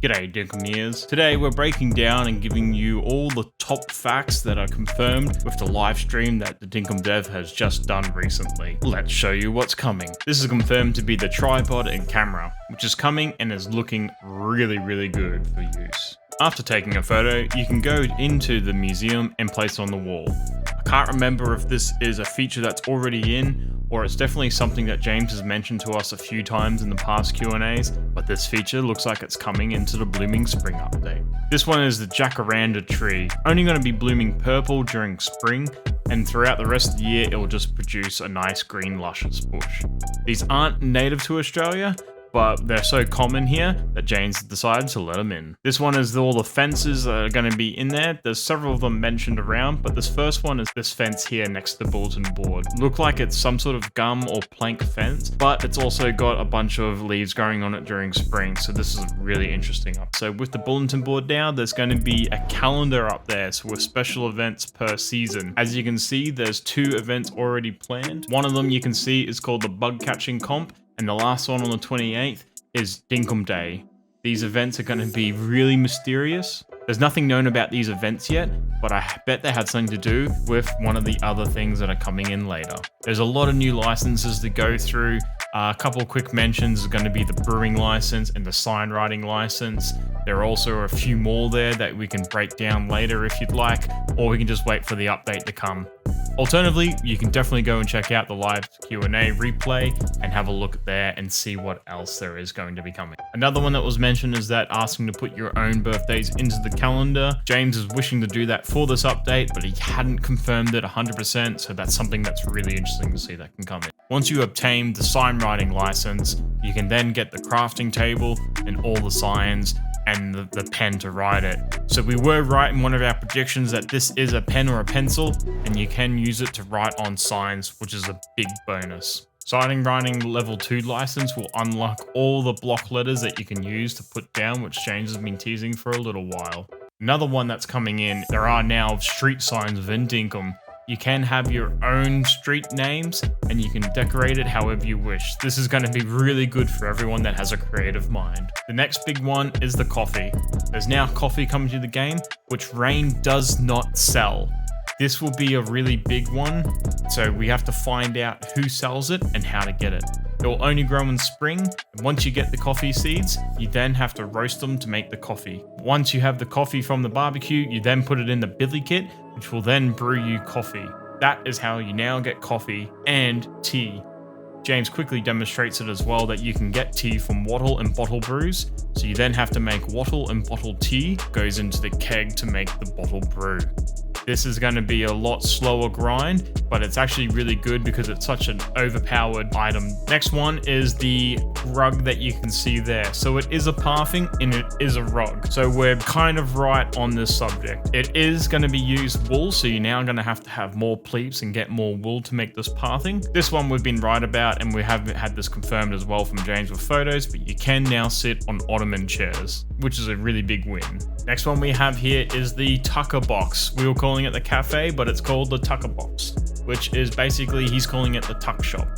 G'day Dinkum. Today we're breaking down and giving you all the top facts that are confirmed with the live stream that the Dinkum dev has just done recently. Let's show you what's coming. This is confirmed to be the tripod and camera, which is coming and is looking really good for use. After taking a photo, you can go into the museum and place it on the wall. I can't remember if this is a feature that's already in, or it's definitely something that James has mentioned to us a few times in the past Q&As, but this feature looks like it's coming into the blooming spring update. This one is the jacaranda tree, only going to be blooming purple during spring, and throughout the rest of the year it will just produce a nice green luscious bush. These aren't native to Australia, but they're so common here that James decided to let them in. This one is all the fences that are going to be in there. There's several of them mentioned around, but this first one is this fence here next to the bulletin board. Look like it's some sort of gum or plank fence, but it's also got a bunch of leaves growing on it during spring, so this is really interesting. So with the bulletin board now, there's going to be a calendar up there, so with special events per season. As you can see, there's 2 events already planned. One of them you can see is called the bug catching comp, and the last one on the 28th is Dinkum Day. These events are going to be really mysterious. There's nothing known about these events yet, but I bet they had something to do with one of the other things that are coming in later. There's a lot of new licenses to go through. A couple of quick mentions are going to be the brewing license and the sign writing license. There are also a few more there that we can break down later if you'd like, or we can just wait for the update to come. Alternatively, you can definitely go and check out the live Q&A replay and have a look there and see what else there is going to be coming. Another one that was mentioned is that asking to put your own birthdays into the calendar. James is wishing to do that for this update, but he hadn't confirmed it 100%, so that's something that's really interesting to see that can come in. Once you obtain the sign writing license, you can then get the crafting table and all the signs and the pen to write it. So we were right in one of our predictions that this is a pen or a pencil, and you can use it to write on signs, which is a big bonus. Signing writing level 2 license will unlock all the block letters that you can use to put down, which James has been teasing for a little while. Another one that's coming in, there are now street signs within Dinkum. You can have your own street names and you can decorate it however you wish. This is going to be really good for everyone that has a creative mind. The next big one is the coffee. There's now coffee coming to the game, which Rain does not sell. This will be a really big one, so we have to find out who sells it and how to get it. It will only grow in spring, and once you get the coffee seeds, you then have to roast them to make the coffee. Once you have the coffee from the barbecue, you then put it in the billy kit, which will then brew you coffee. That is how you now get coffee and tea. James quickly demonstrates it as well that you can get tea from wattle and bottle brews, so you then have to make wattle and bottle tea, goes into the keg to make the bottle brew. This is going to be a lot slower grind, but it's actually really good because it's such an overpowered item. Next one is the rug that you can see there. So it is a pathing and it is a rug. So we're kind of right on this subject. It is going to be used wool, so you're now going to have more pleeps and get more wool to make this pathing. This one we've been right about, and we have had this confirmed as well from James with photos, but you can now sit on ottoman chairs, which is a really big win. Next one we have here is the Tucker box. We were calling it the cafe, but it's called the Tucker box, which is basically, he's calling it the tuck shop,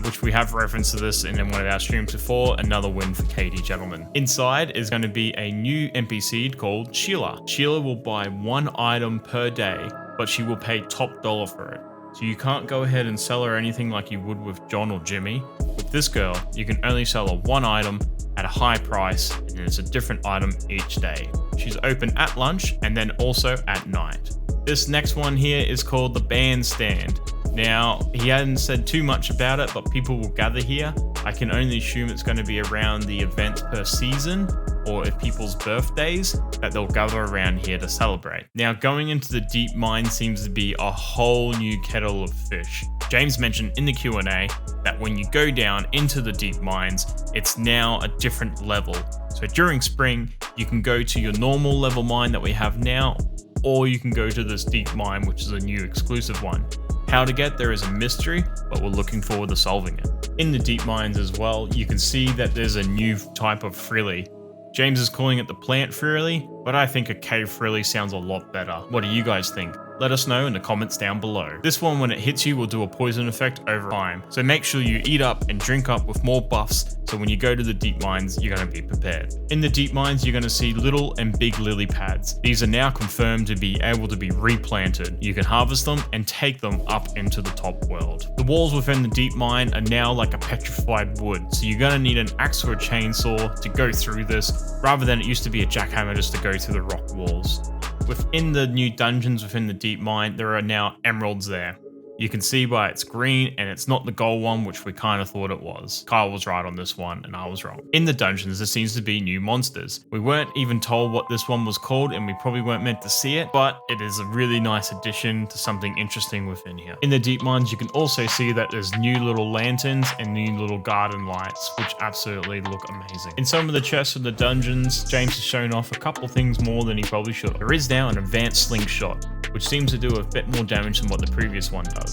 which we have referenced to this in one of our streams before. Another win for Katie, gentlemen. Inside is going to be a new NPC called Sheila. Sheila will buy 1 item per day, but she will pay top dollar for it. So you can't go ahead and sell her anything like you would with John or Jimmy. With this girl, you can only sell her 1 item at a high price, and it's a different item each day. She's open at lunch and then also at night. This next one here is called the bandstand. Now, he hadn't said too much about it, but people will gather here. I can only assume it's going to be around the events per season, or if people's birthdays, that they'll gather around here to celebrate. Now, going into the deep mine seems to be a whole new kettle of fish. James mentioned in the Q&A that when you go down into the deep mines, it's now a different level. So during spring, you can go to your normal level mine that we have now, or you can go to this deep mine, which is a new exclusive one. How to get there is a mystery, but we're looking forward to solving it. In the deep mines as well, you can see that there's a new type of frilly. James is calling it the plant frilly, but I think a cave frilly sounds a lot better. What do you guys think? Let us know in the comments down below. This one, when it hits you, will do a poison effect over time, so make sure you eat up and drink up with more buffs, so when you go to the deep mines, you're going to be prepared. In the deep mines, you're going to see little and big lily pads. These are now confirmed to be able to be replanted. You can harvest them and take them up into the top world. The walls within the deep mine are now like a petrified wood, so you're going to need an axe or a chainsaw to go through this, rather than it used to be a jackhammer just to go through the rock walls. Within the new dungeons within the deep mine, there are now emeralds there. You can see by it's green, and it's not the gold one, which we kind of thought it was. Kyle was right on this one, and I was wrong. In the dungeons, there seems to be new monsters. We weren't even told what this one was called, and we probably weren't meant to see it, but it is a really nice addition to something interesting within here. In the deep mines, you can also see that there's new little lanterns and new little garden lights, which absolutely look amazing. In some of the chests of the dungeons, James has shown off a couple things more than he probably should. There is now an advanced slingshot, which seems to do a bit more damage than what the previous one does.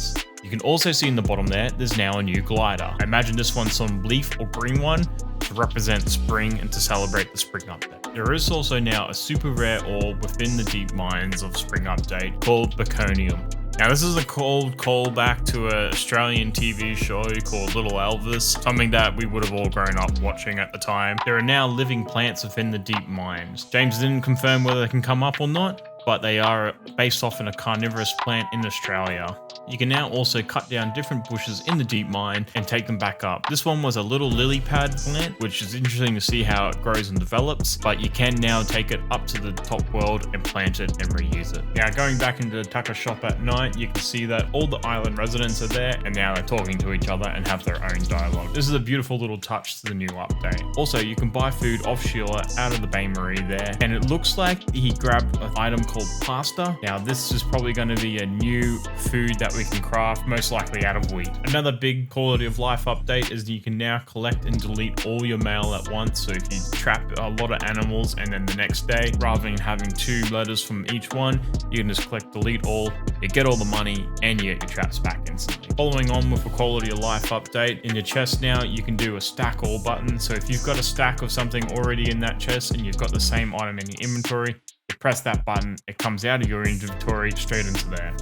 You can also see in the bottom there's now a new glider. I imagine this one's some leaf or green one to represent spring and to celebrate the spring update. There is also now a super rare ore within the deep mines of spring update called Zirconium. Now this is a cold callback to an Australian TV show called Little Elvis, something that we would have all grown up watching at the time. There are now living plants within the deep mines. James didn't confirm whether they can come up or not, but they are based off in a carnivorous plant in Australia. You can now also cut down different bushes in the deep mine and take them back up. This one was a little lily pad plant, which is interesting to see how it grows and develops, but you can now take it up to the top world and plant it and reuse it. Now going back into the Tucker shop at night, you can see that all the island residents are there, and now they're talking to each other and have their own dialogue. This is a beautiful little touch to the new update. Also, you can buy food off Sheila out of the Bain-Marie there, and it looks like he grabbed an item called pasta. Now this is probably going to be a new food that we can craft, most likely out of wheat. Another big quality of life update is that you can now collect and delete all your mail at once. So if you trap a lot of animals and then the next day, rather than having 2 letters from each one, you can just click delete all, you get all the money, and you get your traps back instantly. Following on with a quality of life update, in your chest now you can do a stack all button. So if you've got a stack of something already in that chest and you've got the same item in your inventory, you press that button, it comes out of your inventory straight into there.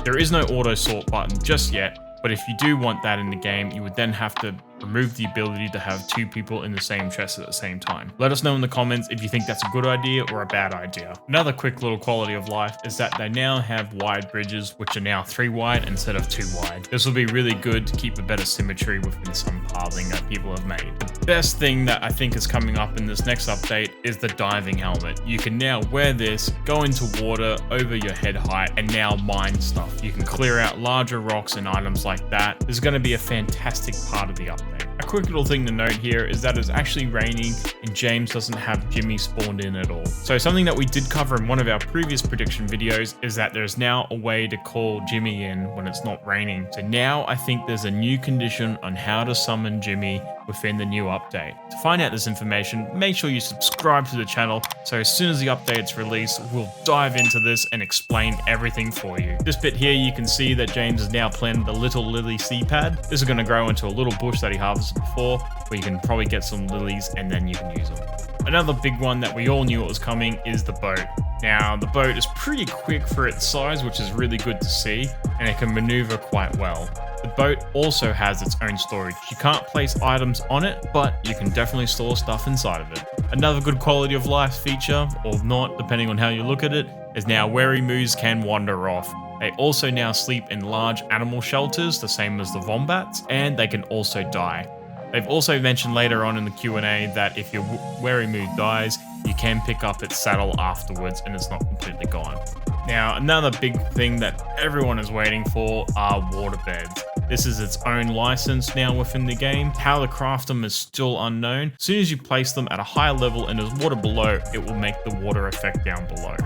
There is no auto sort button just yet, but if you do want that in the game, you would then have to remove the ability to have 2 people in the same chest at the same time. Let us know in the comments if you think that's a good idea or a bad idea. Another quick little quality of life is that they now have wide bridges, which are now 3 wide instead of 2 wide. This will be really good to keep a better symmetry within some pathing that people have made. The best thing that I think is coming up in this next update is the diving helmet. You can now wear this, go into water over your head height, and now mine stuff. You can clear out larger rocks and items like that. This is going to be a fantastic part of the update. A quick little thing to note here is that it's actually raining and James doesn't have Jimmy spawned in at all. So something that we did cover in one of our previous prediction videos is that there's now a way to call Jimmy in when it's not raining. So now I think there's a new condition on how to summon Jimmy within the new update. To find out this information, make sure you subscribe to the channel so as soon as the update's released, we'll dive into this and explain everything for you. This bit here, you can see that James has now planted the little lily seed pad. This is going to grow into a little bush that he harvested before, where you can probably get some lilies and then you can use them. Another big one that we all knew it was coming is the boat. Now, the boat is pretty quick for its size, which is really good to see, and it can maneuver quite well. The boat also has its own storage. You can't place items on it, but you can definitely store stuff inside of it. Another good quality of life feature, or not, depending on how you look at it, is now wary moos can wander off. They also now sleep in large animal shelters, the same as the wombats, and they can also die. They've also mentioned later on in the Q&A that if your wary moo dies, you can pick up its saddle afterwards and it's not completely gone. Now, another big thing that everyone is waiting for are water beds. This is its own license now within the game. How to craft them is still unknown. As soon as you place them at a higher level and there's water below, it will make the water effect down below.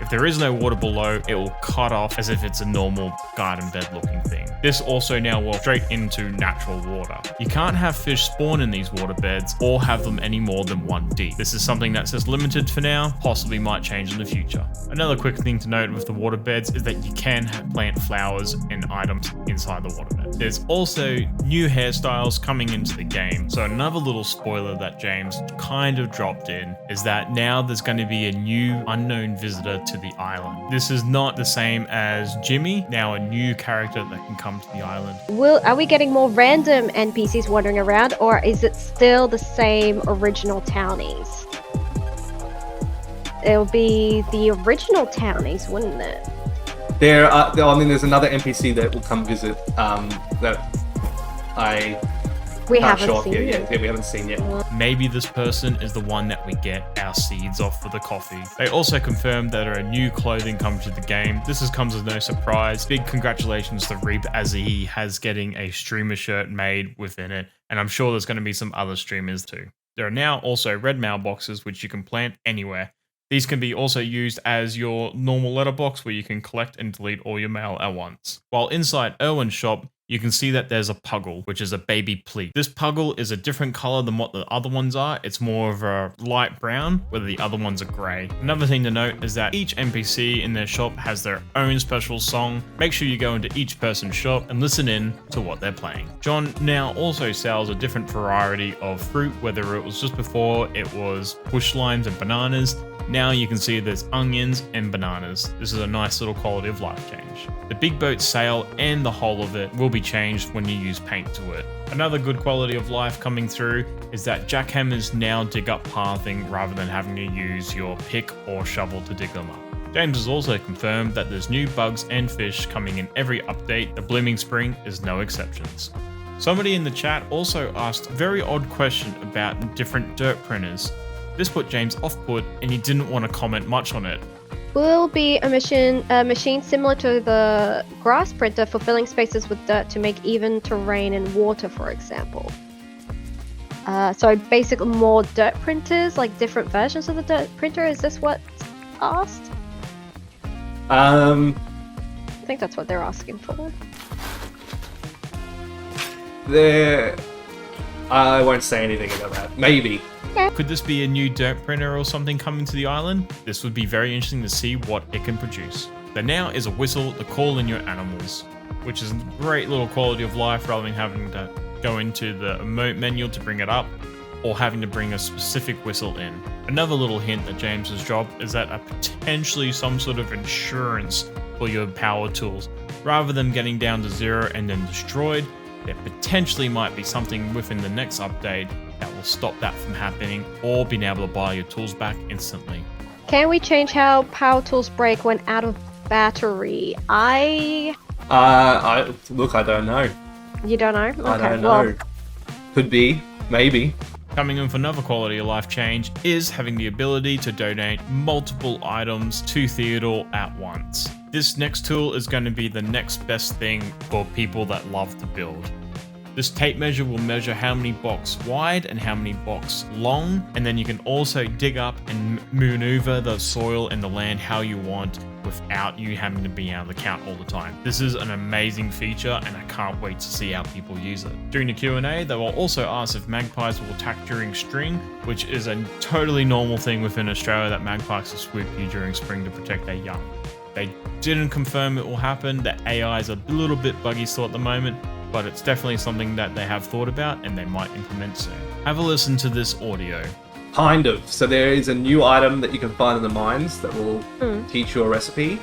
If there is no water below, it will cut off as if it's a normal garden bed looking thing. This also now will straight into natural water. You can't have fish spawn in these water beds or have them any more than 1 deep. This is something that's just limited for now, possibly might change in the future. Another quick thing to note with the water beds is that you can plant flowers and items inside the water bed. There's also new hairstyles coming into the game. So another little spoiler that James kind of dropped in is that now there's going to be a new unknown visitor to the island. This is not the same as Jimmy, now a new character that can come to the island. Are we getting more random NPCs wandering around, or is it still the same original townies? It'll be the original townies, wouldn't it? There's another NPC that will come visit that we haven't seen yet. Yeah, we haven't seen yet. Maybe this person is the one that we get our seeds off for the coffee. They also confirmed that there are new clothing coming to the game. This comes as no surprise. Big congratulations to Reap as he has getting a streamer shirt made within it. And I'm sure there's going to be some other streamers too. There are now also red mailboxes which you can plant anywhere. These can be also used as your normal letterbox where you can collect and delete all your mail at once. While inside Erwin's shop, you can see that there's a puggle, which is a baby pleep. This puggle is a different color than what the other ones are. It's more of a light brown, where the other ones are gray. Another thing to note is that each NPC in their shop has their own special song. Make sure you go into each person's shop and listen in to what they're playing. John now also sells a different variety of fruit, whether it was just before it was bush limes and bananas. Now you can see there's onions and bananas. This is a nice little quality of life change. The big boat sail and the whole of it will be changed when you use paint to it. Another good quality of life coming through is that jackhammers now dig up pathing rather than having to use your pick or shovel to dig them up. James has also confirmed that there's new bugs and fish coming in every update. The Blooming Spring is no exceptions. Somebody in the chat also asked a very odd question about different dirt printers. This put James off put and he didn't want to comment much on it. Will be a machine similar to the grass printer for filling spaces with dirt to make even terrain and water, for example. So basically more dirt printers, like different versions of the dirt printer, is this what's asked? I think that's what they're asking for. I won't say anything about that. Maybe. Could this be a new dirt printer or something coming to the island? This would be very interesting to see what it can produce. There now is a whistle to call in your animals, which is a great little quality of life rather than having to go into the emote menu to bring it up or having to bring a specific whistle in. Another little hint that James has dropped is that potentially some sort of insurance for your power tools. Rather than getting down to 0 and then destroyed, there potentially might be something within the next update that will stop that from happening, or being able to buy your tools back instantly. Can we change how power tools break when out of battery? I don't know. You don't know? Okay, I don't know. Could be, maybe. Coming in for another quality of life change is having the ability to donate multiple items to Theodore at once. This next tool is going to be the next best thing for people that love to build. This tape measure will measure how many blocks wide and how many blocks long, and then you can also dig up and maneuver the soil and the land how you want without you having to be able to count all the time. This is an amazing feature and I can't wait to see how people use it. During the Q&A, they will also ask if magpies will attack during spring, which is a totally normal thing within Australia that magpies will swoop you during spring to protect their young. They didn't confirm it will happen. The AI is a little bit buggy still at the moment, but it's definitely something that they have thought about and they might implement soon. Have a listen to this audio. Kind of. So there is a new item that you can find in the mines that will teach you a recipe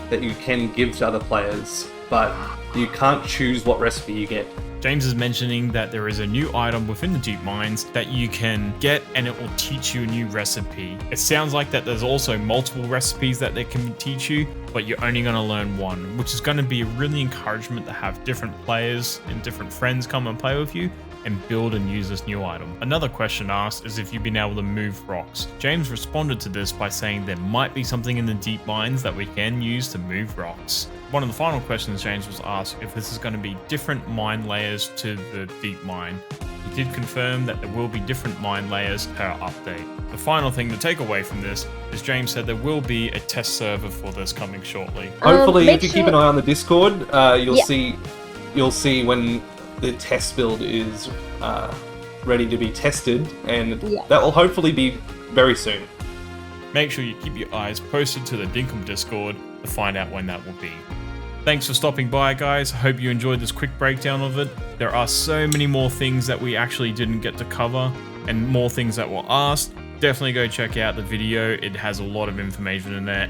that you can give to other players, but you can't choose what recipe you get. James is mentioning that there is a new item within the deep mines that you can get and it will teach you a new recipe. It sounds like that there's also multiple recipes that they can teach you, but you're only going to learn one, which is going to be a really encouragement to have different players and different friends come and play with you and build and use this new item. Another question asked is if you've been able to move rocks. James responded to this by saying there might be something in the deep mines that we can use to move rocks. One of the final questions James was asked if this is going to be different mine layers to the deep mine. He did confirm that there will be different mine layers per update. The final thing to take away from this is James said there will be a test server for this coming shortly. Hopefully, if you keep an eye on the Discord, you'll see when the test build is ready to be tested, and that will hopefully be very soon. Make sure you keep your eyes posted to the Dinkum Discord to find out when that will be. Thanks for stopping by, guys. Hope you enjoyed this quick breakdown of it. There are so many more things that we actually didn't get to cover and more things that were asked. Definitely go check out the video. It has a lot of information in there